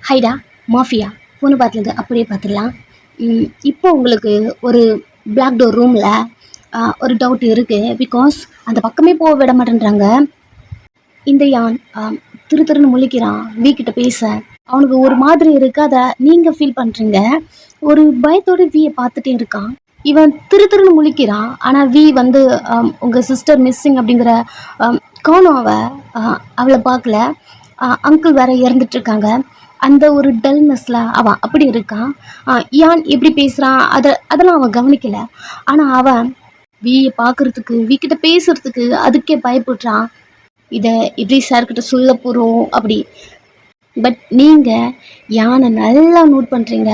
ஹைடா mafia பொண்ணு பார்த்தது அப்படியே பார்த்துடலாம். இப்போ உங்களுக்கு ஒரு பிளாக் டோர் ரூமில் ஒரு டவுட் இருக்குது. பிகாஸ் அந்த பக்கமே போக விட மாட்டேன்றாங்க. இந்த யான் திரு திருன்னு முழிக்கிறான் வீக்கிட்ட பேச. அவனுக்கு ஒரு மாதிரி இருக்கு. அதை நீங்கள் ஃபீல் பண்ணுறீங்க. ஒரு பயத்தோடு வீயை பார்த்துட்டே இருக்கான். இவன் திரு திருன்னு முழிக்கிறான். ஆனால் வி வந்து உங்கள் சிஸ்டர் மிஸ்ஸிங் அப்படிங்கிற காணும். அவளை பார்க்கல. அங்கிள் வேற இறந்துட்டுருக்காங்க. அந்த ஒரு டல்னஸில் அவன் அப்படி இருக்கான். யான் எப்படி பேசுகிறான் அதெல்லாம் அவன் கவனிக்கலை. ஆனால் அவன் வீயை பார்க்குறதுக்கு வீக்கிட்ட பேசுகிறதுக்கு அதுக்கே பயப்படுறான். இதை எப்படி சார்கிட்ட சொல்ல போகிறோம் அப்படி. பட் நீங்கள் யானை நல்லா நோட் பண்ணுறீங்க.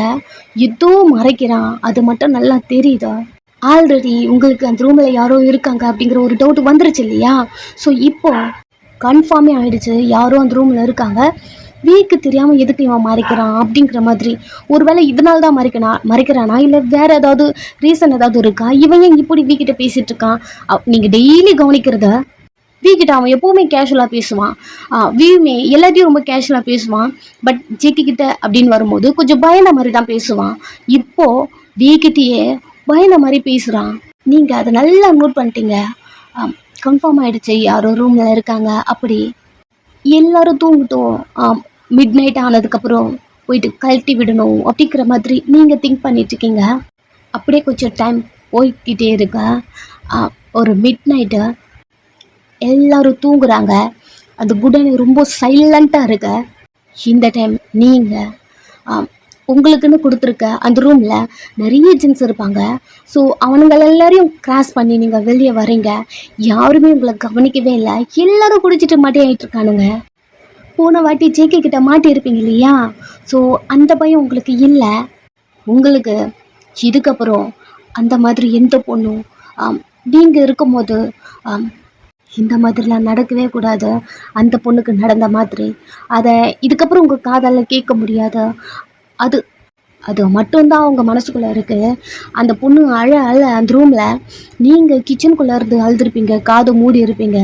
ஏதோ மறைக்கிறான், அது மட்டும் நல்லா தெரியுதா. ஆல்ரெடி உங்களுக்கு அந்த ரூமில் யாரோ இருக்காங்க அப்படிங்கிற ஒரு டவுட் வந்துருச்சு இல்லையா. ஸோ இப்போ கன்ஃபார்மே ஆகிடுச்சு யாரோ அந்த ரூமில் இருக்காங்க. வீக்கு தெரியாமல் எதுக்கு இவன் மறைக்கிறான் அப்படிங்கிற மாதிரி. ஒருவேளை இதனால தான் மறைக்கிறானா இல்லை வேறு ஏதாவது ரீசன் ஏதாவது இருக்கா? இவன் ஏன் இப்படி வீக்கிட்ட பேசிகிட்டு இருக்கான்? நீங்கள் டெய்லி கவனிக்கிறத வீக்கிட்ட அவன் எப்போவுமே கேஷுவலாக பேசுவான். வியுமே எல்லாத்தையும் ரொம்ப கேஷுவலாக பேசுவான். பட் ஜிக்கி கிட்ட அப்படின்னு வரும்போது கொஞ்சம் பயந்த மாதிரி தான் பேசுவான். இப்போது வீக்கிட்டேயே பயந்த மாதிரி பேசுகிறான். நீங்கள் அதை நல்லா நோட் பண்ணிட்டீங்க. கன்ஃபார்ம் ஆகிடுச்சு யாரோ ரூமில் இருக்காங்க அப்படி. எல்லோரும் தூங்கிட்டோம். மிட் நைட் ஆனதுக்கப்புறம் போயிட்டு கழட்டி விடணும் அப்படிங்கிற மாதிரி நீங்கள் திங்க் பண்ணிட்டுருக்கீங்க. அப்படியே கொஞ்சம் டைம் போய்கிட்டே இருக்க. ஒரு மிட் நைட்டு எல்லோரும் தூங்குறாங்க. அந்த குடனே ரொம்ப சைலண்ட்டாக இருக்க. இந்த டைம் நீங்கள் உங்களுக்குன்னு கொடுத்துருக்க அந்த ரூமில் நிறைய ஜென்ஸ் இருப்பாங்க. ஸோ அவனுங்கள் எல்லாரையும் கிராஸ் பண்ணி நீங்கள் வெளியே வரீங்க. யாருமே உங்களை கவனிக்கவே இல்லை. எல்லோரும் குடிச்சிட்டு மாட்டியாகிட்டு இருக்கானுங்க. போன வாட்டி ஜேகே கிட்ட மாட்டியிருப்பீங்க இல்லையா. ஸோ அந்த பயம் உங்களுக்கு இல்லை. உங்களுக்கு இதுக்கப்புறம் அந்த மாதிரி எந்த பொண்ணும் நீங்கள் இருக்கும்போது இந்த மாதிரிலாம் நடக்கவே கூடாது. அந்த பொண்ணுக்கு நடந்த மாதிரி அதை இதுக்கப்புறம் உங்கள் காதால் கேட்க முடியாது. அது அது மட்டும்தான் அவங்க மனசுக்குள்ளே இருக்குது. அந்த பொண்ணு அழ அந்த ரூமில் நீங்கள் கிச்சனுக்குள்ளே இருந்து அழுதுருப்பீங்க, காது மூடி இருப்பீங்க.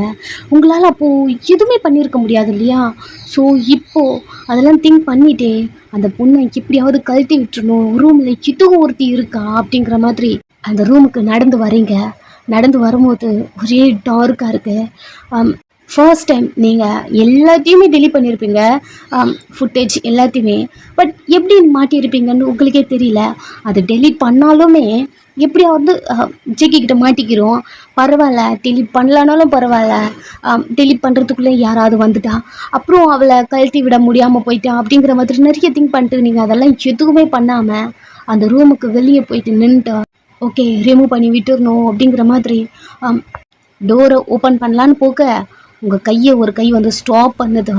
உங்களால் அப்போது எதுவுமே பண்ணியிருக்க முடியாது இல்லையா. ஸோ இப்போது அதெல்லாம் திங்க் பண்ணிகிட்டே அந்த பொண்ணை எப்படியாவது கழட்டி விட்டுறணும், ரூமில் இதுவும் ஒருத்தி இருக்கா அப்படிங்கிற மாதிரி அந்த ரூமுக்கு நடந்து வரீங்க. நடந்து வரும்போது ஒரே டார்க்காக இருக்குது. ஃபர்ஸ்ட் டைம் நீங்கள் எல்லாத்தையுமே டெலீட் பண்ணியிருப்பீங்க, ஃபுட்டேஜ் எல்லாத்தையுமே. பட் எப்படி மாட்டியிருப்பீங்கன்னு உங்களுக்கே தெரியல. அது டெலீட் பண்ணாலுமே எப்படியாவது ஜிக்கி கிட்ட மாட்டிக்கிறோம். பரவாயில்ல, டெலீட் பண்ணலனாலும் பரவாயில்ல. டெலீட் பண்ணுறதுக்குள்ளே யாராவது வந்துட்டா, அப்புறம் அவளை கழட்டி விட முடியாமல் போயிட்டா அப்படிங்கிற மாதிரி நிறைய திங்க் பண்ணிட்டு நீங்கள் அதெல்லாம் எதுவுமே பண்ணாமல் அந்த ரூமுக்கு வெளியே போயிட்டு நின்றுட்டு ஓகே ரிமூவ் பண்ணி விட்டுறணும் அப்படிங்கிற மாதிரி டோரை ஓப்பன் பண்ணலான்னு போக உங்கள் கையை ஒரு கை வந்து ஸ்டாப் பண்ணுது.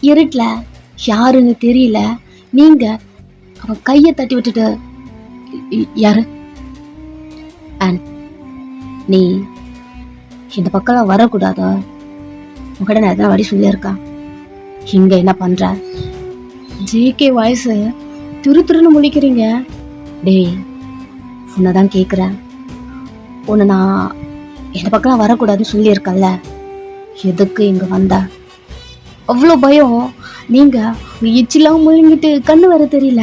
இருட்டில் யாருன்னு தெரியல. நீங்கள் அவன் கையை தட்டி விட்டுட்டு யாரு அண்ட் நீ இந்த பக்கம் வரக்கூடாதா உங்கள்கிட்ட நான் எதனா வழி சொல்லியிருக்கா? இங்கே என்ன பண்ணுற? ஜேகே வாய்ஸு திருன்னு முழிக்கிறீங்க. டேய் உன்னை தான் கேட்குறேன். உன்னை நான் இந்த பக்கம் வரக்கூடாதுன்னு சொல்லியிருக்கேன்ல, எதுக்கு இங்கே வந்த? அவ்வளோ பயம். நீங்கள் எச்சிலாம் முழுங்கிட்டு கண்ணு வர தெரியல.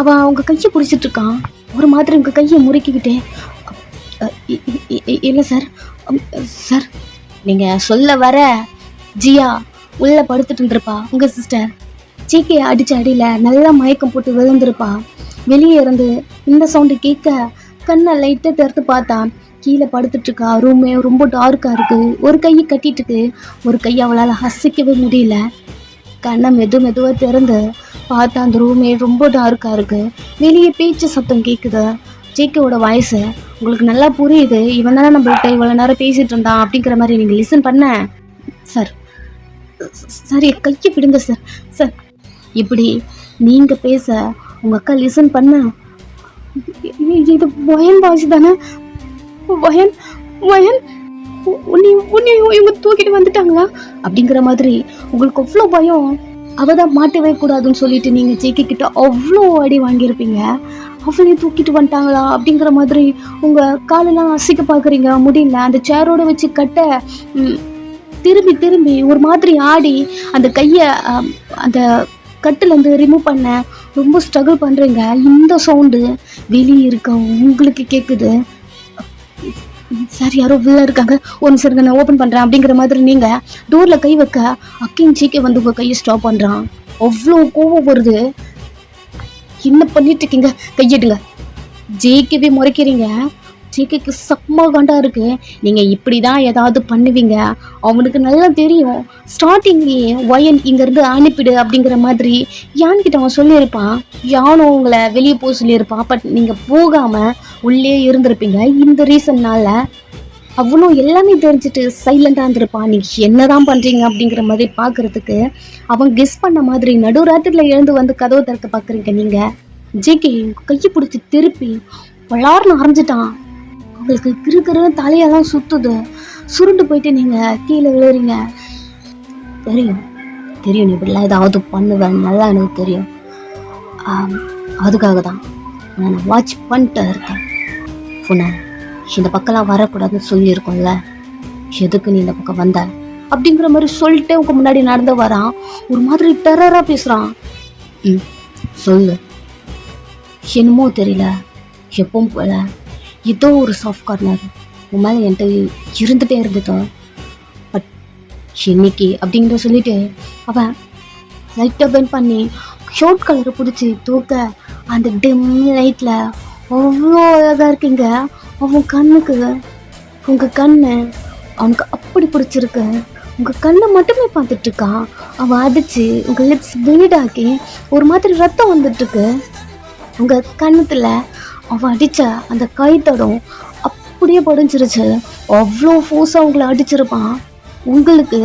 அவன் அவங்க கையை பிடிச்சிட்ருக்கான். ஒரு மாதிரி உங்கள் கையை முறுக்கிக்கிட்டே இல்லை சார் சார் நீங்கள் சொல்ல வர ஜியா உள்ளே படுத்துட்டு இருந்திருப்பா. உங்கள் சிஸ்டர் ஜிகே அடித்த அடியில் நல்லா மயக்கம் போட்டு விழுந்திருப்பா. வெளியே இருந்து இந்த சவுண்டு கேட்க கண்ணை லைட்டாக திறந்து பார்த்தா கீழே படுத்துட்ருக்கா. ரூமே ரொம்ப டார்க்காக இருக்குது. ஒரு கையை கட்டிட்டுருக்கு, ஒரு கையை அவளால் அசைக்கவே முடியல. கண்ணை மெதுவாக திறந்து பார்த்தா அந்த ரூமே ரொம்ப டார்க்காக இருக்குது. வெளியே பேச்சு சத்தம் கேட்குது. ஜேகேவோட வாய்ஸு உங்களுக்கு நல்லா புரியுது. இவன் தானே நம்மள்கிட்ட இவ்வளோ நேரம் பேசிகிட்டு இருந்தான் அப்படிங்கிற மாதிரி நீங்கள் லிசன் பண்ண. சார் சார் என் கையை விடுங்க சார் சார் இப்படி நீங்கள் பேச உங்கள் அக்கா லிசன் பண்ண. இது வயன் வாய்ஸ் தானே? வயன் உன்னை இவங்க தூக்கிட்டு வந்துட்டாங்களா அப்படிங்கிற மாதிரி உங்களுக்கு அவ்வளோ பயம். அவள் தான் மாட்டவே கூடாதுன்னு சொல்லிட்டு நீங்கள் ஜேகே கிட்ட அவ்வளோ அடி வாங்கியிருப்பீங்க. அவளையும் தூக்கிட்டு வந்துட்டாங்களா அப்படிங்கிற மாதிரி உங்கள் காலெல்லாம் அசைக்க பார்க்குறீங்க, முடியல. அந்த சேரோட வச்சு கட்ட திரும்பி ஒரு மாதிரி ஆடி அந்த கையை அந்த கட்டுலேருந்து ரிமூவ் பண்ண ரொம்ப ஸ்ட்ரகிள் பண்ணுறீங்க. இந்த சவுண்டு வெளியே இருக்க உங்களுக்கு கேட்குது. சார் யாரோ உள்ள இருக்காங்க, ஒரு நிமிஷம் இருங்க, நான் ஓப்பன் பண்ணுறேன் அப்படிங்கிற மாதிரி நீங்கள் டோரில் கை வைக்க அக்கின் ஜிகே வந்து உங்கள் கையை ஸ்டாப் பண்ணுறான். அவ்வளோ கோவம் வருது. என்ன பண்ணிட்டு இருக்கீங்க, கையிடுங்க. ஜேகேவே முறைக்கிறீங்க. ஜேகேக்கு செம்ம காண்டா இருக்கு. நீங்கள் இப்படி தான் ஏதாவது பண்ணுவீங்க, அவனுக்கு நல்லா தெரியும். ஸ்டார்டிங்லேயே ஒயன் இங்கேருந்து அனுப்பிடு அப்படிங்கிற மாதிரி யான்கிட்ட அவன் சொல்லியிருப்பான். யானும் உங்களை வெளியே போக சொல்லியிருப்பான். பட் நீங்கள் போகாமல் உள்ளே இருந்திருப்பீங்க. இந்த ரீசன்னால அவனும் எல்லாமே தெரிஞ்சுட்டு சைலண்டாக இருந்திருப்பான். நீங்கள் என்ன தான் பண்ணுறீங்க அப்படிங்கிற மாதிரி பார்க்குறதுக்கு அவன் கெஸ் பண்ண மாதிரி நடுராத்திரியில் எழுந்து வந்து கதவை திறக்க பார்க்குறீங்க. நீங்கள் ஜேகே கையை பிடிச்சி திருப்பி வளார்னு ஆரம்பிச்சிட்டான். உங்களுக்கு கிருக்கிற தலையெல்லாம் சுற்றுது. சுருண்டு போயிட்டு நீங்கள் கீழே விழுறீங்க. தெரியும் தெரியும், நீ இப்படிலாம் ஏதாவது பண்ணுவேன், நல்லா எனக்கு தெரியும். அதுக்காக தான் நான் வாட்ச் பண்ணிட்டு இருக்கேன். உன்னை இந்த பக்கம்லாம் வரக்கூடாதுன்னு சொல்லியிருக்கோம்ல, எதுக்கு நீ இந்த பக்கம் வந்த அப்படிங்கிற மாதிரி சொல்லிட்டு உங்க முன்னாடி நடந்து வரான். ஒரு மாதிரி டெரராக பேசுகிறான். சொல்லு. என்னமோ தெரியல, எப்பவும் போல ஏதோ ஒரு சாஃப்ட் கார்னர் உன் மேலே என்கிட்ட இருந்துகிட்டே இருந்துட்டோம். பட் இன்னைக்கு அப்படிங்கிற சொல்லிட்டு அவன் லைட்டாக பெண்ட் பண்ணி ஷோர்ட் கலரை பிடிச்சி தூக்க அந்த டிம் லைட்டில் அவ்வளோ அழகாக இருக்கீங்க. அவன் கண்ணுக்கு உங்கள் கண்ணு அவனுக்கு அப்படி பிடிச்சிருக்கு. உங்கள் கண்ணை மட்டுமே பார்த்துட்ருக்கான். அவன் அடித்து உங்கள் லிப்ஸ் ப்ளீடாக்கி ஒரு மாதிரி ரத்தம் வந்துட்டுருக்கு. உங்கள் கண்ணத்தில் அவன் அடித்த அந்த கைத்தடம் அப்படியே படிஞ்சிருச்சு. அவ்வளோ ஃபோர்ஸாக உங்களை அடிச்சிருப்பான். உங்களுக்கு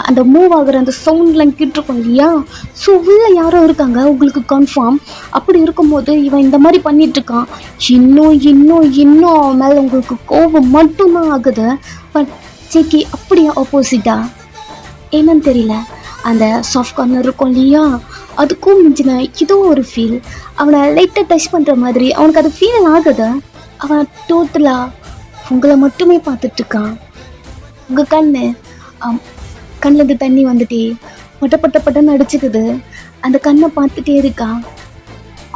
அந்த மூவ் ஆகிற அந்த சவுண்ட்லாம் கேட்டிருக்கோம் இல்லையா? ஸோ உள்ள யாரோ இருக்காங்க உங்களுக்கு கன்ஃபார்ம். அப்படி இருக்கும்போது இவன் இந்த மாதிரி பண்ணிகிட்ருக்கான். இன்னும் இன்னும் இன்னும் அவன் மேலே உங்களுக்கு கோபம் மட்டும்தான் ஆகுது. பட் ஜேகே அப்படியே ஆப்போசிட்டா என்னன்னு தெரியல, அந்த சாஃப்ட் கார்னர் இருக்கும் இல்லையா, அதுக்கும் மிஞ்சின ஏதோ ஒரு ஃபீல். அவனை லைட்டாக டச் பண்ணுற மாதிரி அவனுக்கு அது ஃபீல் ஆகுது. அவன் டோட்டலாக உங்களை மட்டுமே பார்த்துட்ருக்கான். உங்கள் கண்ணிலேருந்து தண்ணி வந்துட்டே பட்டன்னு அடிச்சுக்குது. அந்த கண்ணை பார்த்துட்டே இருக்கான்.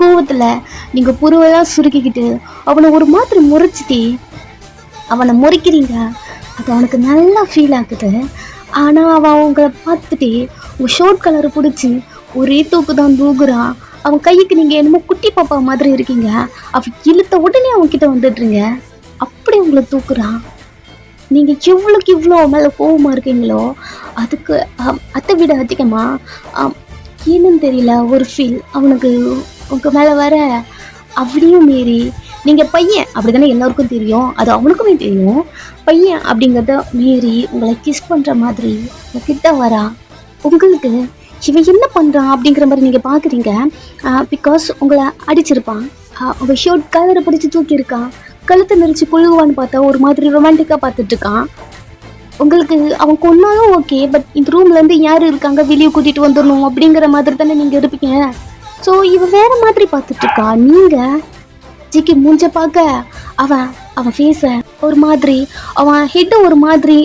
கோவத்தில் நீங்கள் புருவெல்லாம் சுருக்கிக்கிட்டு அவனை ஒரு மாதிரி முறைச்சிட்டே அவனை முறைக்கிறீங்க. அது அவனுக்கு நல்லா ஃபீல் ஆகுது. ஆனால் அவன் உங்களை பார்த்துட்டே உங்கள் ஷோர்ட் கலரை பிடிச்சி ஒரே தூக்கு தான் தூக்குறான். அவன் கைக்கு நீங்கள் என்னமோ குட்டி பாப்பா மாதிரி இருக்கீங்க. அவன் இழுத்த உடனே அவன்கிட்ட வந்துடுறீங்க. அப்படி உங்களை தூக்குறான். நீங்கள் எவ்வளோக்கு இவ்வளோ மேலே கோவமாக இருக்கீங்களோ அதுக்கு அதை விட அதிகமாக என்னன்னு தெரியல ஒரு ஃபீல் அவனுக்கு உங்கள் மேலே வர. அப்படியும் மீறி நீங்கள் பையன் அப்படி தானே எல்லாருக்கும் தெரியும், அது அவனுக்குமே தெரியும். பையன் அப்படிங்கிறத மீறி உங்களை கிஸ் பண்ணுற மாதிரி கிட்ட வரா. உங்களுக்கு இவன் என்ன பண்ணுறான் அப்படிங்கிற மாதிரி நீங்கள் பார்க்குறீங்க. பிகாஸ் உங்களை அடிச்சிருப்பான். உங்கள் ஷர்ட் கலரை பிடிச்சி தூக்கியிருக்கான். கழுத்தை நெரிச்சு கொள்ளுவான்னு பார்த்தா ஒரு மாதிரி ரொமான்டிக்காக பார்த்துட்ருக்கான். உங்களுக்கு அவன் கொன்னாலும் ஓகே, பட் இந்த ரூம்லேருந்து யார் இருக்காங்க, வெளியே கூட்டிகிட்டு வந்துடணும் அப்படிங்கிற மாதிரி தானே நீங்கள் இருப்பீங்க. ஸோ இவன் வேறு மாதிரி பார்த்துட்ருக்கா. நீங்கள் ஜிக்கி மூஞ்ச பார்க்க அவன் ஃபேஸை ஒரு மாதிரி, அவன் ஹெட்டை ஒரு மாதிரி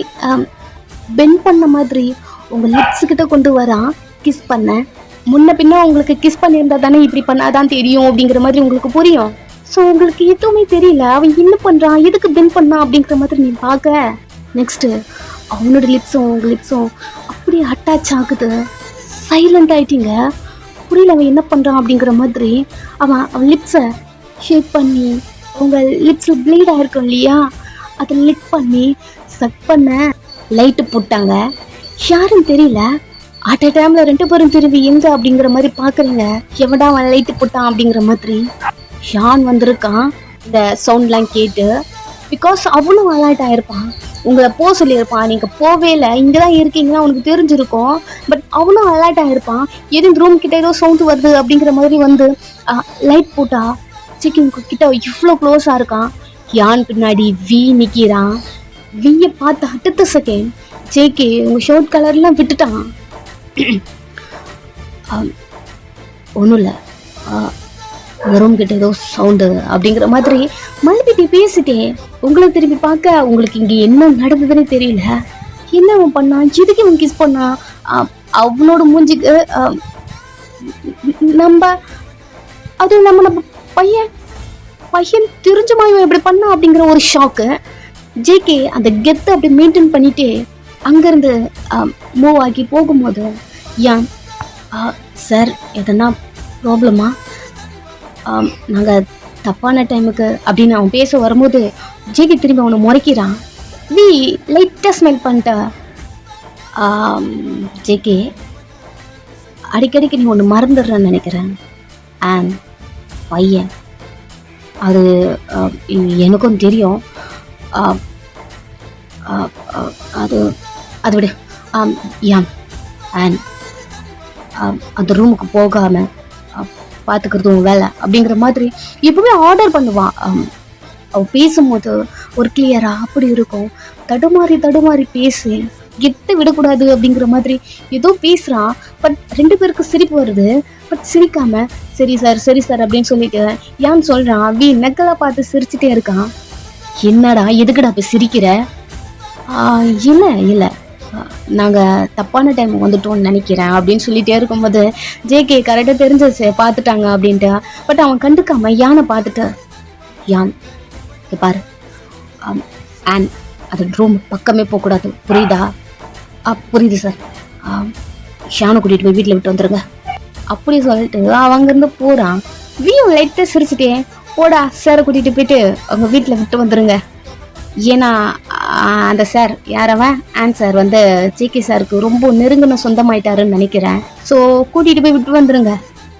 பெண்ட் பண்ண மாதிரி உங்கள் லிப்ஸுக்கிட்ட கொண்டு வரான். கிஸ் பண்ண முன்ன பின்ன உங்களுக்கு கிஸ் பண்ணியிருந்தா தானே இப்படி பண்ணாதான் தெரியும் அப்படிங்கிற மாதிரி உங்களுக்கு புரியும். ஸோ உங்களுக்கு எதுவுமே தெரியல அவன் என்ன பண்ணுறான், எதுக்கு பெண்ட் பண்ணான் அப்படிங்கிற மாதிரி நீ பார்க்க. நெக்ஸ்ட்டு அவனோட லிப்ஸும் உங்கள் லிப்ஸும் அப்படியே அட்டாச் ஆகுது. சைலண்ட் ஆகிட்டீங்க. புரியல அவன் என்ன பண்ணுறான் அப்படிங்கிற மாதிரி. அவன் லிப்ஸை ஷேக் பண்ணி உங்கள் லிப்ஸில் ப்ளீட் ஆகிருக்கும் இல்லையா, அதை லிக் பண்ணி சக் பண்ண லைட்டு போட்டாங்க. யாருன்னு தெரியல. அட் அ டைமில் 2 பேரும் திரும்பி எங்க அப்படிங்கிற மாதிரி பார்க்குறீங்க. எவடா அவன் லைட்டு போட்டான் அப்படிங்கிற மாதிரி. ஷான் வந்திருக்கான் இந்த சவுண்ட்லாம் கேட்டு. பிகாஸ் அவனும் அலர்ட் ஆகிருப்பான். உங்களை போக சொல்லியிருப்பான். நீங்கள் போவே இல்லை, இங்கே தான் இருக்கீங்களா அவனுக்கு தெரிஞ்சிருக்கும். பட் அவனும் அலர்ட் ஆகிருப்பான். எதுவும் ரூம் கிட்ட ஏதோ சவுண்டு வருது அப்படிங்கிற மாதிரி வந்து லைட் போட்டா சிக்கி கிட்ட இவ்வளோ க்ளோஸாக இருக்கான். யான் பின்னாடி வி நிற்கிறான். வியை பார்த்து அடுத்த செகண்ட் ஜேகே உங்கள் ஷர்ட் கலர்லாம் விட்டுட்டான். ஒன்றும் இல்லை, ரூம் கிட்ட ஏதோ சவுண்டு அப்படிங்கிற மாதிரி மறுபடி பேசிட்டேன். உங்களை திரும்பி பார்க்க உங்களுக்கு இங்கே என்ன நடந்ததுன்னு தெரியல. என்ன அவன் பண்ணான், எதுக்கு அவன் கிஸ் பண்ணான், அவனோட மூஞ்சிக்கு நம்ம அதுவும் நம்ம நம்ம பையன் பையன் தெரிஞ்சுமா இவன் இப்படி பண்ணா அப்படிங்கிற ஒரு ஷாக்கு. ஜேகே அந்த கெத்தை அப்படி மெயின்டைன் பண்ணிட்டு அங்கேருந்து மூவ் ஆகி போகும்போது யான் சார் எதனா ப்ராப்ளமா, நாங்கள் தப்பான டைமுக்கு அப்படின்னு அவன் பேச வரும்போது ஜேகே திரும்பி அவனை முறைக்கிறான். வி லைட்டாக ஸ்மெல் பண்ணிட்ட ஜேகே அடிக்கடிக்கு நீ ஒன்று மறந்துடுறேன்னு நினைக்கிறேன். அண்ட் பையன் அது எனக்கும் தெரியும். அது அதை விட யான் அண்ட் அந்த ரூமுக்கு போகாமல் பார்த்துக்கிறதும் வேலை அப்படிங்கிற மாதிரி எப்பவுமே ஆர்டர் பண்ணுவான். அவள் பேசும்போது ஒரு கிளியராக அப்படி இருக்கும். தடுமாறி பேசி கெட்ட விடக்கூடாது அப்படிங்கிற மாதிரி ஏதோ பேசுகிறான். பட் 2 பேருக்கு சிரிப்பு வருது. பட் சிரிக்காம சரி சார் அப்படின்னு சொல்லிட்டு யான் சொல்கிறான். நக்கலை பார்த்து சிரிச்சுட்டே இருக்கான். என்னடா எதுக்குடா இப்போ சிரிக்கிற? இல்லை நாங்கள் தப்பான டைம் வந்துட்டோம்னு நினைக்கிறேன் அப்படின்னு சொல்லிட்டே இருக்கும்போது ஜேகே கரெக்டாக தெரிஞ்சிச்சு பார்த்துட்டாங்க அப்படின்ட்டு. பட் அவன் கண்டுக்காம யானை பார்த்துட்டு யான் பாரு அண்ட் அது ரூம் பக்கமே போகக்கூடாது, புரியுதா? புரியுது சார். ஷானை கூட்டிகிட்டு போய் வீட்டில் விட்டு வந்துடுங்க அப்படி சொல்லிட்டு அவங்கேருந்து போகிறான். வியும் லைட்டாக சிரிச்சுட்டே போடா சாரை கூட்டிகிட்டு போயிட்டு அவங்க வீட்டில் விட்டு வந்துடுங்க. ஏன்னா அந்த சார் யாரவன் ஆன்சர் வந்து ஜேகே சாருக்கு ரொம்ப நெருங்கின சொந்தமாயிட்டாருன்னு நினைக்கிறேன். ஸோ கூட்டிகிட்டு போய் விட்டு வந்துடுங்க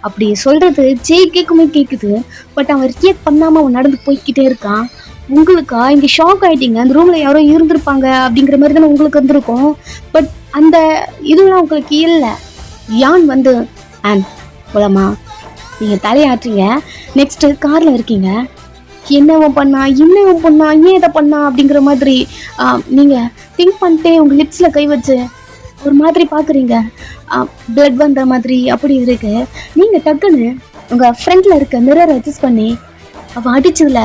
அப்படி சொல்கிறது ஜேகேக்குமே கேட்குது. பட் அவன் ரியாக்ட் பண்ணாமல் அவன் நடந்து போய்கிட்டே இருக்கான். உங்களுக்கா இங்கே ஷாக் ஆகிட்டீங்க, அந்த ரூமில் யாரோ இருந்திருப்பாங்க அப்படிங்கிற மாதிரி தானே உங்களுக்கு வந்திருக்கும். பட் அந்த இதுலாம் உங்களுக்கு இல்லை. யான் வந்து அண்ட் போலாமா, நீங்கள் தலையாட்டுறீங்க, நெக்ஸ்ட்டு காரில் இருக்கீங்க, என்னவன் பண்ணா ஏன் இதை பண்ணா அப்படிங்கிற மாதிரி நீங்கள் திங்க் பண்ணிட்டே உங்கள் லிப்ஸில் கை வச்சு ஒரு மாதிரி பார்க்குறீங்க. பிளட் வந்த மாதிரி அப்படி இருக்கு. நீங்கள் டக்குன்னு உங்கள் ஃப்ரண்ட்டில் இருக்க மிரரை அட்ஜஸ்ட் பண்ணி அவள் அடிச்சதுல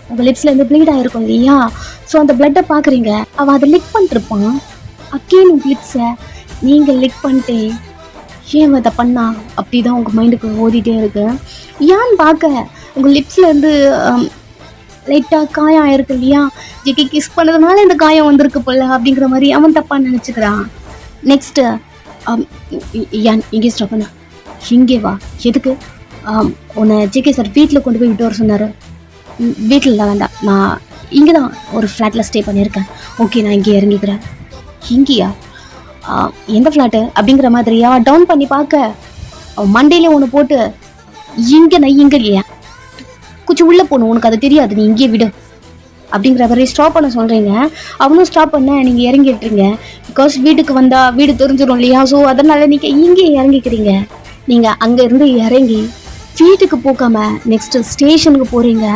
உங்கள் லிப்ஸ்லேருந்து ப்ளீட் ஆகிருக்கும் இல்லையா? ஸோ அந்த பிளட்டை பார்க்குறீங்க. அவள் அதை லிக் பண்ணிருப்பான். அக்கேன் உங்கள் லிப்ஸை நீங்கள் லிக் பண்ணிட்டே ஏன் அதை பண்ணா அப்படி தான் உங்கள் மைண்டுக்கு ஓடிட்டே இருக்கு. ஏன்னு பார்க்க உங்கள் லிப்ஸ்லேருந்து லைட்டாக காயம் ஆயிருக்கு இல்லையா? ஜேகே கிஸ் பண்ணதுனால இந்த காயம் வந்திருக்கு போல அப்படிங்கிற மாதிரி அவன் தப்பாக நினச்சிக்கிறான். நெக்ஸ்ட்டு இங்கே ஸ்டாப் பண்ண, இங்கே வா. எதுக்கு? உன்னை ஜேகே சார் வீட்டில் கொண்டு போய் விட்டு வர சொன்னார். வீட்டில் இல்லை, வேண்டாம், நான் இங்கே தான் ஒரு ஃப்ளாட்டில் ஸ்டே பண்ணியிருக்கேன். ஓகே, நான் இங்கே இறங்கிக்கிறேன். இங்கேயா? எந்த ஃப்ளாட்டு அப்படிங்கிற மாதிரியா டவுன் பண்ணி பார்க்க மண்டேலே ஒன்று போட்டு இங்கே இல்லையா, கொஞ்சம் உள்ளே போகணும், உனக்கு அது தெரியாது, நீ இங்கே விடு அப்படிங்கிற மாதிரி ஸ்டாப் பண்ண சொல்கிறீங்க. அவனும் ஸ்டாப் பண்ண நீங்கள் இறங்கிட்டுறீங்க. பிகாஸ் வீட்டுக்கு வந்தால் வீடு தெரிஞ்சிடும் இல்லையா? ஸோ அதனால் நீங்கள் இங்கே இறங்கிக்கிறீங்க. நீங்கள் அங்கேருந்து இறங்கி வீட்டுக்கு போகாம நெக்ஸ்ட்டு ஸ்டேஷனுக்கு போகிறீங்க.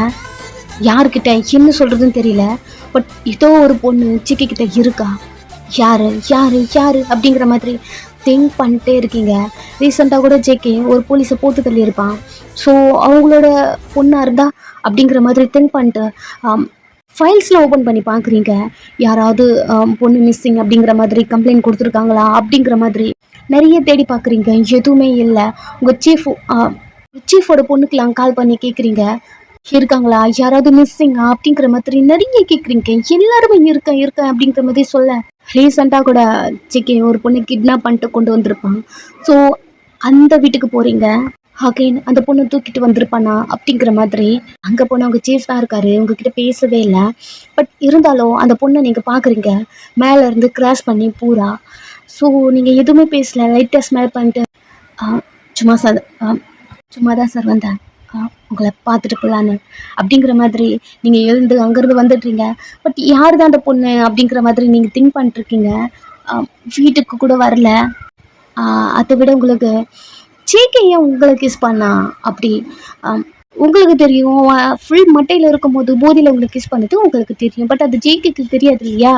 யாருக்கிட்ட என்ன சொல்கிறதுன்னு தெரியல. பட் ஏதோ ஒரு பொண்ணு ஜேகே இருக்கா, யாரு அப்படிங்கிற மாதிரி திங்க் பண்ணிட்டே இருக்கீங்க. ரீசெண்டாக கூட ஜேகே ஒரு போலீஸை போட்டு தள்ளியிருப்பான். ஸோ அவங்களோட பொண்ணாக இருந்தா அப்படிங்கிற மாதிரி திங்க் பண்ணிட்டு ஃபைல்ஸ்லாம் ஓப்பன் பண்ணி பார்க்குறீங்க. யாராவது பொண்ணு மிஸ்ஸிங் அப்படிங்கிற மாதிரி கம்ப்ளைண்ட் கொடுத்துருக்காங்களா அப்படிங்கிற மாதிரி நிறைய தேடி பார்க்குறீங்க. எதுவுமே இல்லை. உங்கள் சீஃபோட பொண்ணுக்கெலாம் கால் பண்ணி கேட்குறீங்க, இருக்காங்களா, யாராவது மிஸ்ஸிங்கா அப்படிங்கிற மாதிரி நிறைய கேட்குறீங்க. எல்லாருமே இருக்கேன் அப்படிங்கிற மாதிரி சொல்ல, ரீசெண்டாக கூட ஜேகே ஒரு பொண்ணு கிட்னாப் பண்ணிட்டு கொண்டு வந்திருப்பான். ஸோ அந்த வீட்டுக்கு போகிறீங்க. அகைன் அந்த பொண்ணை தூக்கிட்டு வந்திருப்பானா அப்படிங்கிற மாதிரி அங்கே போனால் அவங்க சீஃப் தான் இருக்காரு, உங்ககிட்ட பேசவே இல்லை. பட் இருந்தாலும் அந்த பொண்ணை நீங்கள் பார்க்குறீங்க மேலேருந்து கிராஸ் பண்ணி பூரா. ஸோ நீங்கள் எதுவுமே பேசலை, லைட்டாக ஸ்மெல் பண்ணிட்டு சும்மா தான் சார் வந்தேன் உங்களை பார்த்துட்டு போகலான்னு அப்படிங்கிற மாதிரி நீங்கள் எழுந்து அங்கேருந்து வந்துடுறீங்க. பட் யார் தான் அந்த பொண்ணு அப்படிங்கிற மாதிரி நீங்கள் திங்க் பண்ணிட்டுருக்கீங்க. வீட்டுக்கு கூட வரல. அதை விட உங்களுக்கு ஜேகே ஏன் உங்களை கிஸ் பண்ணா அப்படி உங்களுக்கு தெரியும். ஃபுல் மட்டையில் இருக்கும்போது போதியில் உங்களுக்கு கிஸ் பண்ணது உங்களுக்கு தெரியும். பட் அது ஜேகேக்கு தெரியாது இல்லையா?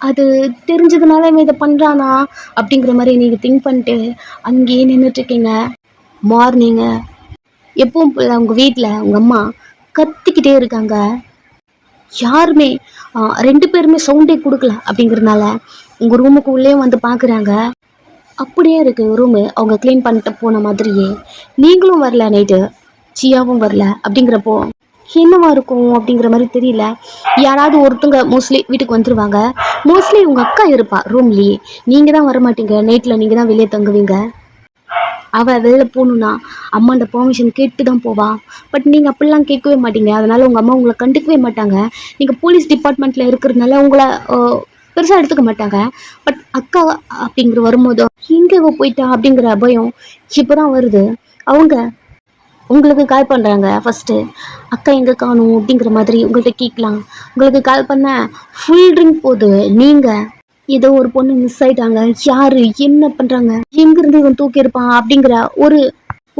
அது தெரிஞ்சதுனால இவன் இதை பண்ணுறானா அப்படிங்கிற மாதிரி நீங்கள் திங்க் பண்ணிட்டு அங்கேயே நின்றுட்டுருக்கீங்க. மார்னிங்கு எப்பவும் போல உங்கள் வீட்டில் உங்கள் அம்மா கத்திக்கிட்டே இருக்காங்க. யாருமே 2 பேருமே சவுண்டே கொடுக்கல அப்படிங்கிறதுனால உங்கள் ரூமுக்கு உள்ளே வந்து பார்க்குறாங்க. அப்படியே இருக்குது ரூமு. அவங்க க்ளீன் பண்ணிட்டு போன மாதிரியே. நீங்களும் வரல நைட்டு, சியாவும் வரல. அப்படிங்கிறப்போ என்னவா இருக்கும் அப்படிங்கிற மாதிரி தெரியல. யாராவது ஒருத்தங்க மோஸ்ட்லி வீட்டுக்கு வந்துருவாங்க. மோஸ்ட்லி உங்கள் அக்கா இருப்பா ரூம்லேயே. நீங்கள் தான் வரமாட்டீங்க. நைட்டில் நீங்கள் தான் வெளியே தங்குவீங்க. அவள் வெளில போகணுன்னா அம்மாண்ட பெர்மிஷன் கேட்டு தான் போவா. பட் நீங்கள் அப்படிலாம் கேட்கவே மாட்டீங்க. அதனால் உங்கள் அம்மா உங்களை கண்டுக்கவே மாட்டாங்க. நீங்கள் போலீஸ் டிபார்ட்மெண்ட்டில் இருக்கிறதுனால உங்களை பெருசாக எடுத்துக்க மாட்டாங்க. பட் அக்கா அப்படிங்கிற வரும்போது எங்கே இவ போயிட்டா அப்படிங்கிற பயம் இப்போ தான் வருது. அவங்க உங்களுக்கு கால் பண்ணுறாங்க. ஃபஸ்ட்டு அக்கா எங்கே காணும் அப்படிங்கிற மாதிரி உங்கள்கிட்ட கேட்கலாம். உங்களுக்கு கால் பண்ண ஃபுல் ட்ரிங்க் போகுது. நீங்கள் ஏதோ ஒரு பொண்ணு மிஸ் ஆயிட்டாங்க, யாரு என்ன பண்ணுறாங்க, எங்கேருந்து இவன் தூக்கியிருப்பான் அப்படிங்கிற ஒரு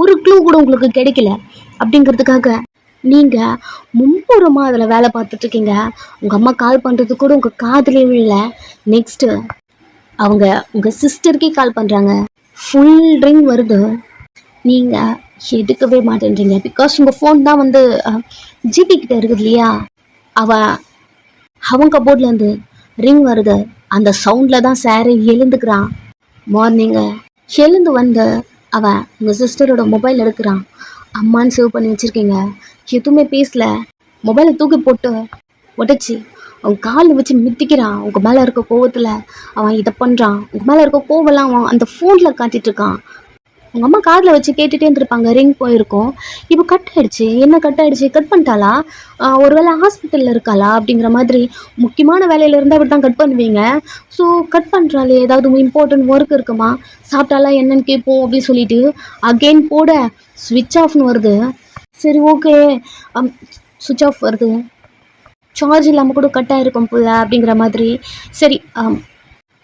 ஒரு க்ளூ கூட உங்களுக்கு கிடைக்கல. அப்படிங்கிறதுக்காக நீங்கள் மும்புறமாக அதில் வேலை பார்த்துட்ருக்கீங்க. உங்கள் அம்மா கால் பண்ணுறது கூட உங்கள் காதுலே விழல. நெக்ஸ்ட்டு அவங்க உங்கள் சிஸ்டருக்கே கால் பண்ணுறாங்க. ஃபுல் ட்ரிங்க் வருது. நீங்கள் எடுக்கவே மாட்டேன்றீங்க. பிகாஸ் உங்கள் ஃபோன் தான் வந்து ஜிடி கிட்ட இருக்குது இல்லையா. அவங்க கபோர்ட்லேருந்து ரிங் வருது. அந்த சவுண்டில் தான் சாரு எழுந்துக்கிறான். மார்னிங்கு எழுந்து வந்து அவன் உங்கள் சிஸ்டரோட மொபைல் எடுக்கிறான். அம்மான்னு சேவ் பண்ணி வச்சுருக்கீங்க. எதுவுமே பேசல. மொபைலை தூக்கி போட்டு உடச்சி அவன் காலில் வச்சு மிதிக்கிறான். உங்கள் மேலே இருக்க கோவத்தில் அவன் இதை பண்ணுறான். உங்கள் மேலே இருக்க கோவம்லாம் அவன் அந்த ஃபோனில் காட்டிகிட்ருக்கான். உங்கள் அம்மா காதில் வச்சு கேட்டுகிட்டே இருந்திருப்பாங்க. ரிங் போயிருக்கோம். இப்போ கட் ஆகிடுச்சு. என்ன கட் ஆகிடுச்சு? கட் பண்ணிட்டாளா? ஒரு வேளை ஹாஸ்பிட்டலில் இருக்காளா அப்படிங்கிற மாதிரி முக்கியமான வேலையில் இருந்தால் அப்படி தான் கட் பண்ணுவீங்க. ஸோ கட் பண்ணுறாளே, ஏதாவது இம்பார்ட்டன்ட் ஒர்க் இருக்குமா, சாப்பிட்டாலா என்னன்னு கேட்போம் அப்படின்னு சொல்லிட்டு அகெயின் போட ஸ்விட்ச் ஆஃப்னு வருது. சரி ஓகே, சுவிட்ச் ஆஃப் வருது. சார்ஜ் இல்லாமல் கூட கட் ஆகிருக்கும் போல அப்படிங்கிற மாதிரி. சரி,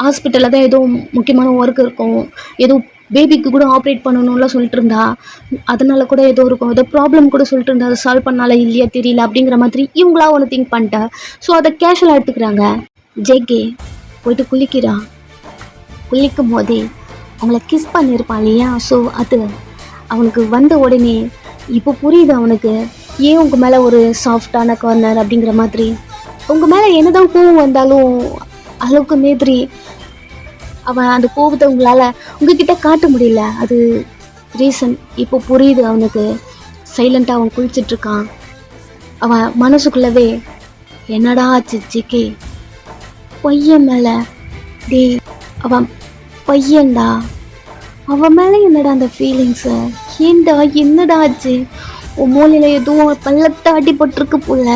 ஹாஸ்பிட்டலில் தான் ஏதோ முக்கியமான ஒர்க் இருக்கும், ஏதோ பேபிக்கு கூட ஆப்ரேட் பண்ணணும்லாம் சொல்லிட்டு இருந்தா, அதனால கூட ஏதோ இருக்கும், ஏதோ ப்ராப்ளம் கூட சொல்லிட்டு இருந்தா, அதை சால்வ் பண்ணால இல்லையா தெரியல அப்படிங்கிற மாதிரி இவங்களா ஒன்று திங்க் பண்ணிட்டா. ஸோ அதை கேஷுவலாக எடுத்துக்கிறாங்க. ஜேகே போயிட்டு குளிக்கும் போதே அவங்கள கிஸ் பண்ணியிருப்பான் இல்லையா. ஸோ அது அவனுக்கு வந்த உடனே இப்போ புரியுது அவனுக்கு ஏன் உங்கள் மேலே ஒரு சாஃப்டான கார்னர் அப்படிங்கிற மாதிரி. உங்கள் மேலே என்னதான் கோவம் வந்தாலும் அளவுக்கு மாதிரி அவன் அந்த கோபத்தை உங்களால் உங்ககிட்ட காட்ட முடியல. அது ரீசன் இப்போ புரியுது அவனுக்கு. சைலண்ட்டாக அவன் குளிச்சிட்ருக்கான். அவன் மனசுக்குள்ளவே என்னடா ஆச்சு ஜிகே பையன் மேலே, டே அவன் பையன்டா, அவன் மேலே என்னடா அந்த ஃபீலிங்ஸு, ஏண்டா என்னடா ஆச்சு, உன் மூலையில் எதுவும் பள்ளத்தை அடிபட்டிருக்கு போல,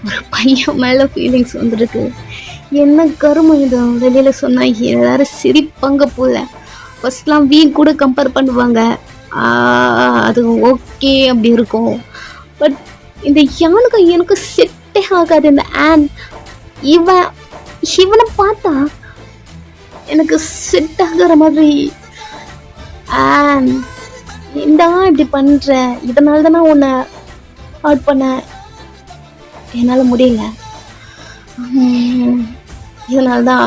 ஒரு பையன் மேலே ஃபீலிங்ஸ் வந்துருக்கு. என்ன கருமம் இது, வெளியில் சொன்னால் எல்லாரும் சிரிப்பாங்க போல. ஃபஸ்ட்லாம் வீக் கூட கம்பேர் பண்ணுவாங்க, அது ஓகே அப்படி இருக்கும். பட் இந்த யானுக்கு எனக்கு செட்டே ஆகாது. இந்த இவனை பார்த்தா எனக்கு செட் ஆகிற மாதிரி. ஏண்டா இப்படி பண்ணுற, இதனால தான் நான் உன்னை ஹர்ட் பண்ண, என்னால் முடியல, இதனால தான்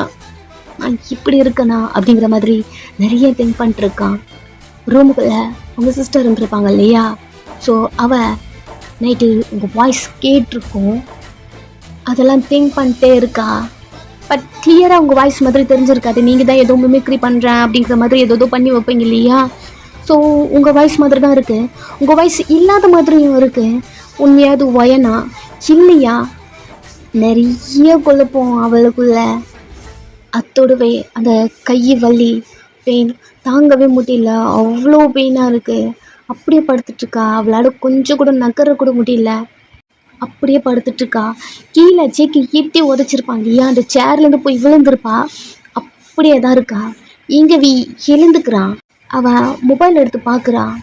நான் இப்படி இருக்கேனா அப்படிங்கிற மாதிரி நிறைய திங்க் பண்ணிட்டுருக்கான். ரூமுக்குள்ளே உங்கள் சிஸ்டர் இருந்திருப்பாங்க இல்லையா. ஸோ அவள் நைட்டு உங்கள் வாய்ஸ் கேட்டிருக்கோம், அதெல்லாம் திங்க் பண்ணிட்டே இருக்கா. பட் கிளியராக உங்கள் வாய்ஸ் மாதிரி தெரிஞ்சிருக்காது. நீங்கள் தான் ஏதோ மிமிக்ரி பண்ணுறேன் அப்படிங்கிற மாதிரி ஏதோ பண்ணி வைப்பீங்க இல்லையா. ஸோ உங்கள் வாய்ஸ் மாதிரி தான் இருக்குது, உங்கள் வாய்ஸ் இல்லாத மாதிரியும் இருக்குது. உண்மையாது வயனா இல்லையா, நிறைய குழப்பம் அவளுக்குள்ள. அத்தோடவே அந்த கை வலி பெயின் தாங்கவே முடியல, அவ்வளோ பெயினாக இருக்குது. அப்படியே படுத்துட்ருக்கா. அவளால் கொஞ்சம் கூட நகர கூட முடியல, அப்படியே படுத்துட்ருக்கா. கீழே ஜேக்கி ஈட்டி உதச்சிருப்பாங்க இல்லையா, அந்த சேர்லேருந்து போய் விழுந்திருப்பா, அப்படியே தான் இருக்கா. இங்கே எழுந்துக்கிறான். அவன் மொபைல் எடுத்து பார்க்குறான்.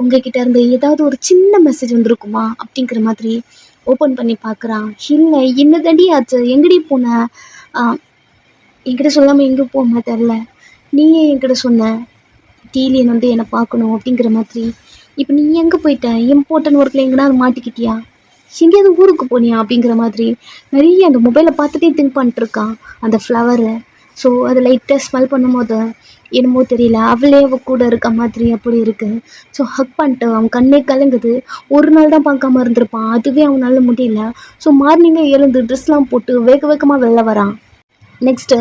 உங்ககிட்ட இருந்து ஏதாவது ஒரு சின்ன மெசேஜ் வந்திருக்குமா அப்படிங்கிற மாதிரி ஓப்பன் பண்ணி பார்க்குறான். இல்லை, என்ன தண்டி ஆச்சு, எங்கடி போன, என்கிட்ட சொல்லாமல் எங்கே போமா தெரில, நீயே என்கிட்ட சொன்ன டீலியன் வந்து என்னை பார்க்கணும் அப்படிங்கிற மாதிரி. இப்போ நீ எங்கே போயிட்ட, இம்பார்ட்டன்ட் ஒர்க்கில் எங்கன்னா அது மாட்டிக்கிட்டியா, எங்கேயாவது ஊருக்கு போனியா அப்படிங்கிற மாதிரி நிறைய அந்த மொபைலை பார்த்துட்டே திங்க் பண்ணிட்டுருக்கான். அந்த ஃப்ளவரு, ஸோ அதை லைட்டாக ஸ்மெல் பண்ணும்போது என்னமோ தெரியல, அவளே அவள் கூட இருக்க மாதிரி அப்படி இருக்குது. ஸோ ஹக் பண்ணிட்டு அவன் கண்ணே கலங்குது. ஒரு நாள் தான் பார்க்காம இருந்திருப்பான், அதுவே அவனால் முடியல. ஸோ மார்னிங்கே எழுந்து ட்ரெஸ்லாம் போட்டு வேகமாக வெளில வரான். நெக்ஸ்ட்டு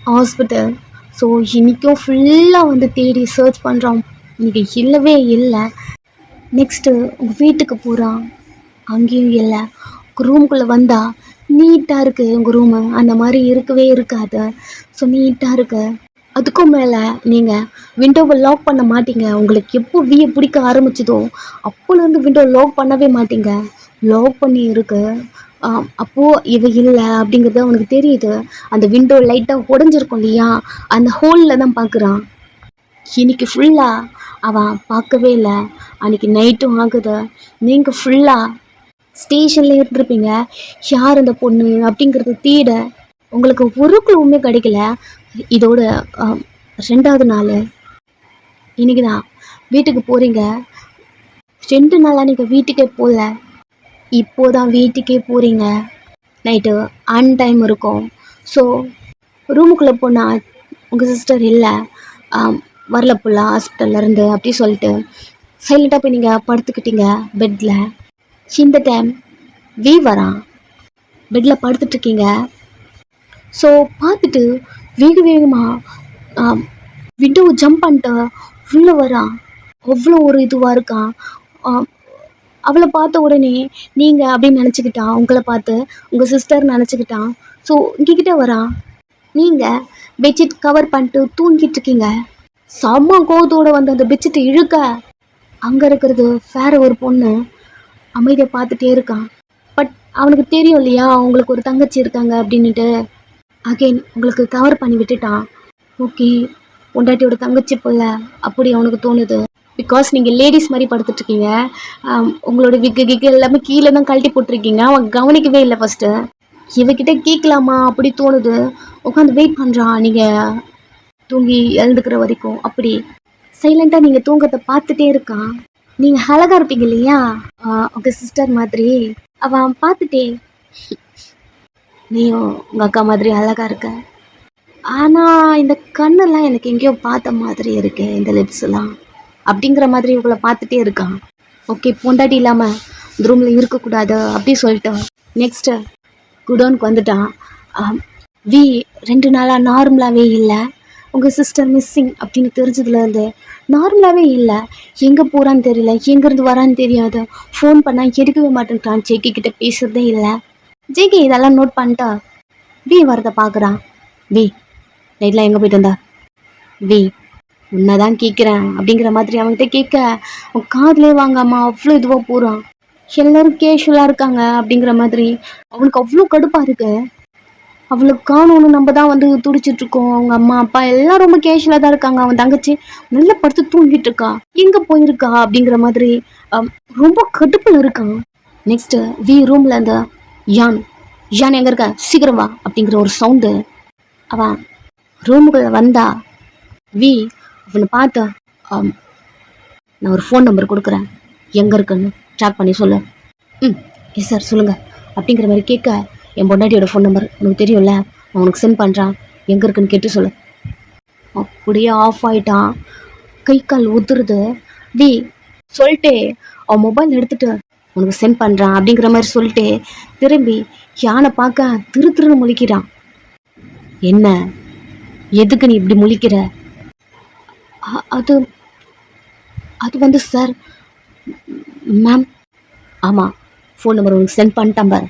ஹாஸ்பிட்டல் ஸோ இன்றைக்கும் ஃபுல்லாக வந்து தேடி சர்ச் பண்ணுறோம், இன்றைக்கி இல்லவே இல்லை. நெக்ஸ்ட்டு உங்கள் வீட்டுக்கு போகிறான், அங்கேயும் இல்லை. ரூம்குள்ளே வந்தால் நீட்டாக இருக்குது உங்கள் ரூமு, அந்த மாதிரி இருக்கவே இருக்காது. ஸோ நீட்டாக இருக்கு. அதுக்கும் மேலே நீங்கள் விண்டோவை லாக் பண்ண மாட்டீங்க. உங்களுக்கு எப்போ வீயை பிடிக்க ஆரம்பிச்சதோ அப்போலேருந்து விண்டோ லாக் பண்ணவே மாட்டீங்க. லாக் பண்ணி இருக்கு. அப்போது இவ இல்லை அப்படிங்கிறது அவனுக்கு தெரியுது. அந்த விண்டோ லைட்டாக உடஞ்சிருக்கும் இல்லையா, அந்த ஹோலில் தான் பார்க்குறான். இன்னைக்கு ஃபுல்லாக அவன் பார்க்கவே இல்லை. அன்றைக்கி நைட்டும் ஆகுது. நீங்கள் ஃபுல்லாக ஸ்டேஷனில் இருந்திருப்பீங்க. யார் அந்த பொண்ணு அப்படிங்கிறது தேட உங்களுக்கு ஒரு க்ளூவுமே கிடைக்கல. இதோட 2வது நாள் இன்னைக்கு தான் வீட்டுக்கு போகிறீங்க. 2 நாளாக நீங்கள் வீட்டுக்கே போகல, இப்போதான் வீட்டுக்கே போகிறீங்க. நைட்டு டைம் இருக்கும். ஸோ ரூமுக்குள்ளே போனால் உங்கள் சிஸ்டர் இல்லை, வரல புள்ள ஹாஸ்பிட்டல்லேருந்து அப்படி சொல்லிட்டு சைலண்ட்டாக போய் நீங்கள் படுத்துக்கிட்டீங்க பெட்டில். இந்த டைம் வி வரான். பெட்டில் படுத்துட்ருக்கீங்க. ஸோ பார்த்துட்டு வேகமாக விண்டோவை ஜம்ப் பண்ணிட்டு உள்ளே வரான். அவ்வளோ ஒரு இதுவாக இருக்கான். அவளை பார்த்த உடனே நீங்கள் அப்படின்னு நினச்சிக்கிட்டான், உங்களை பார்த்து உங்கள் சிஸ்டர் நினச்சிக்கிட்டான். ஸோ இங்ககிட்ட வரான். நீங்கள் பெட்ஷீட் கவர் பண்ணிட்டு தூங்கிட்டு இருக்கீங்க. செம்ம கோவத்தோடு வந்து அந்த பெட்ஷீட்டை இழுக்க அங்கே இருக்கிறது வேற ஒரு பொண்ணு அமைதியை பார்த்துட்டே இருக்கான். பட் அவனுக்கு தெரியும் இல்லையா அவங்களுக்கு ஒரு தங்கச்சி இருக்காங்க அப்படின்ட்டு. அகெயின் உங்களுக்கு கவர் பண்ணி விட்டுட்டான். ஓகே, பொண்டாட்டியோட தங்கச்சி போல அப்படி அவனுக்கு தோணுது. பிகாஸ் நீங்கள் லேடிஸ் மாதிரி படுத்துட்ருக்கீங்க. உங்களோட விக்கு எல்லாமே கீழே தான் கழட்டி போட்டிருக்கீங்க. அவன் கவனிக்கவே இல்லை. ஃபஸ்ட்டு இவகிட்ட கேட்கலாமா அப்படி தோணுது. உட்காந்து வெயிட் பண்ணுறான் நீங்கள் தூங்கி எழுந்துக்கிற வரைக்கும். அப்படி சைலண்ட்டாக நீங்கள் தூங்கத்தை பார்த்துட்டே இருக்கான். நீங்கள் அழகாக இருப்பீங்க இல்லையா உங்கள் சிஸ்டர் மாதிரி. அவன் பார்த்துட்டே நீயும் உங்கள் அக்கா மாதிரி அழகாக இருக்க, ஆனால் இந்த கண்ணெல்லாம் எனக்கு எங்கேயோ பார்த்த மாதிரி இருக்கு, இந்த லிப்ஸ்லாம் அப்படிங்கிற மாதிரி இவங்களை பார்த்துட்டே இருக்கான். ஓகே, பொண்டாட்டி இல்லாமல் இந்த ரூமில் இருக்கக்கூடாது அப்படி சொல்லிட்டோம். நெக்ஸ்ட்டு குடோனுக்கு வந்துட்டான். வி 2 நாளாக நார்மலாகவே இல்லை. உங்கள் சிஸ்டர் மிஸ்ஸிங் அப்படின்னு தெரிஞ்சதுலேருந்து நார்மலாகவே இல்லை. எங்கே போகிறான்னு தெரியல, எங்கேருந்து வரான்னு தெரியாது. ஃபோன் பண்ணால் எடுக்கவே மாட்டேங்கிறான். ஜேகே கிட்ட பேசுகிறதே இல்லை. ஜேகே இதெல்லாம் நோட் பண்ணிட்டா வி வரதை பார்க்குறான். வி நைட்லாம் எங்கே போயிட்டு வந்தா? வி உன்னை தான் கேட்குறேன் அப்படிங்கிற மாதிரி அவன்கிட்ட கேட்க அவன் காதலே வாங்காமல் அவ்வளோ இதுவாக போகிறான். எல்லோரும் கேஷுவலாக இருக்காங்க அப்படிங்கிற மாதிரி அவனுக்கு அவ்வளோ கடுப்பாக இருக்கு. அவளுக்கு காணணும், நம்ம தான் வந்து துடிச்சிட்ருக்கோம். அவங்க அம்மா அப்பா எல்லாம் ரொம்ப கேஷுவலாக தான் இருக்காங்க. அவன் தங்கச்சி நல்லா படுத்து தூங்கிட்டு இருக்கா, எங்கே போயிருக்கா அப்படிங்கிற மாதிரி ரொம்ப கடுப்பில் இருக்கான். நெக்ஸ்ட்டு வி ரூமில் அந்த யான் எங்கே இருக்க, சீக்கிரம் வா அப்படிங்கிற ஒரு சவுண்டு. அவன் ரூமுக்குள்ளே வந்தா வி அவனை பார்த்தா நான் ஒரு ஃபோன் நம்பர் கொடுக்குறேன், எங்கே இருக்குன்னு ட்ராக் பண்ணி சொல்லு. எஸ் சார் சொல்லுங்கள் அப்படிங்கிற மாதிரி கேட்க, என் பொண்டாட்டியோட ஃபோன் நம்பர் உனக்கு தெரியும்ல, நான் உனக்கு சென்ட் பண்ணுறான், எங்கே இருக்குன்னு கேட்டு சொல்லு. அப்படியே ஆஃப் ஆகிட்டான். கை கால் உதுருது. வி சொல்லிட்டே அவன் மொபைல் எடுத்துகிட்டு உனக்கு சென்ட் பண்ணுறான் அப்படிங்கிற மாதிரி சொல்லிட்டு திரும்பி யானை பார்க்க திருன்னு முழிக்கிறான். என்ன, எதுக்கு நீ இப்படி முழிக்கிற? அது அது வந்து சார் மேம். ஆமாம், ஃபோன் நம்பர் உனக்கு சென்ட் பண்ணிட்டான் பாரு.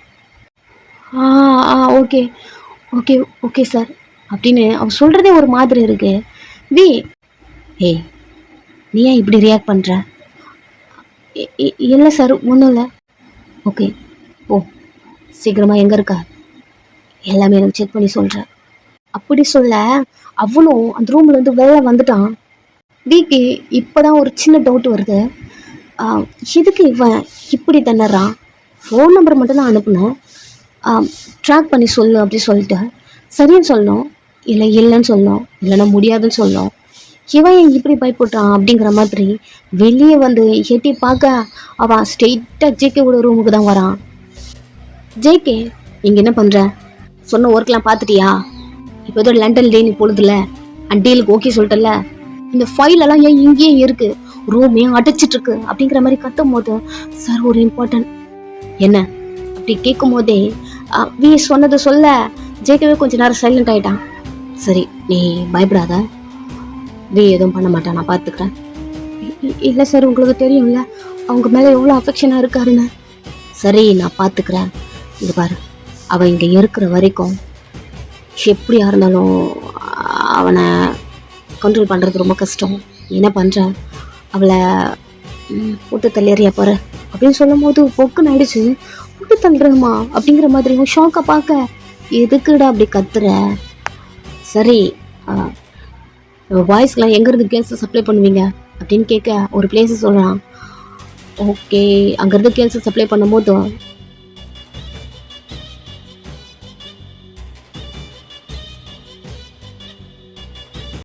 ஓகே ஓகே ஓகே சார் அப்படின்னு அவன் சொல்கிறதே ஒரு மாதிரி இருக்கு. வி ஏய் நீ ஏன் இப்படி ரியாக்ட் பண்ணுற? இல்லை சார் ஒன்றும் இல்லை. ஓகே ஓ சீக்கிரமாக எங்கே இருக்கா, எல்லாமே எனக்கு செக் பண்ணி சொல்கிறேன் அப்படி சொல்ல அவனும் அந்த ரூம்லேருந்து வெளில வந்துட்டான். வீக்கு இப்போ தான் ஒரு சின்ன டவுட் வருது. எதுக்கு இவன் இப்படி திணறான்? ஃபோன் நம்பர் மட்டும் தான் அனுப்புனேன், ட்ராக் பண்ணி சொல்லு அப்படி சொல்லிட்டு சரின்னு சொல்லணும், இல்லைன்னு சொல்லணும், இல்லைன்னா முடியாதுன்னு சொல்லணும். இவன் ஏன் இப்படி பயப்படுறான் அப்படிங்கிற மாதிரி வெளியே வந்து எட்டி பார்க்க அவன் ஸ்ட்ரெயிட்டாக ஜேகேவோட ரூமுக்கு தான் வரான். ஜேகே இங்கே என்ன பண்ணுற? சொன்ன ஒர்க்லாம் பார்த்துட்டியா? இப்போ ஏதோ லண்டன் டே நீ பொழுதுல டீலுக்கு ஓகே சொல்லிட்டல, இந்த ஃபைலெல்லாம் ஏன் இங்கேயே இருக்குது, ரூமே அடைச்சிட்ருக்கு அப்படிங்கிற மாதிரி கத்தும் போது சார் ஒரு இம்பார்ட்டன்ட் என்ன அப்படி கேட்கும் போதே வி சொன்னது சொல்ல ஜேகேவே கொஞ்ச நேரம் சைலண்ட் ஆகிட்டான். சரி, நீ பயப்படாத. வி எதுவும் பண்ண மாட்டேன், நான் பார்த்துக்கிறேன். இல்லை சார், உங்களுக்கு தெரியும்ல அவங்க மேலே எவ்வளோ அஃபெக்ஷனாக இருக்காருன்னு. சரி, நான் பார்த்துக்கிறேன். இது பாரு, அவன் இங்கே இருக்கிற வரைக்கும் எப்படியா இருந்தாலும் அவனை கண்ட்ரோல் பண்ணுறது ரொம்ப கஷ்டம். என்ன பண்ணுறேன், அவளை போட்டு தள்ளிறியா பாரு அப்படின்னு சொல்லும் போது பொக்குன்னு ஆயிடுச்சு. போட்டு தள்ளுறேம்மா அப்படிங்கிற மாதிரி ஷாக்கை பார்க்க, எதுக்குடா அப்படி கத்துற? சரி, பாய்ஸ்லாம் எங்கேருந்து கேர்ள்ஸை சப்ளை பண்ணுவீங்க அப்படின்னு கேட்க ஒரு பிளேஸை சொல்கிறான். ஓகே, அங்கேருந்து கேர்ள்ஸை சப்ளை பண்ணும்போது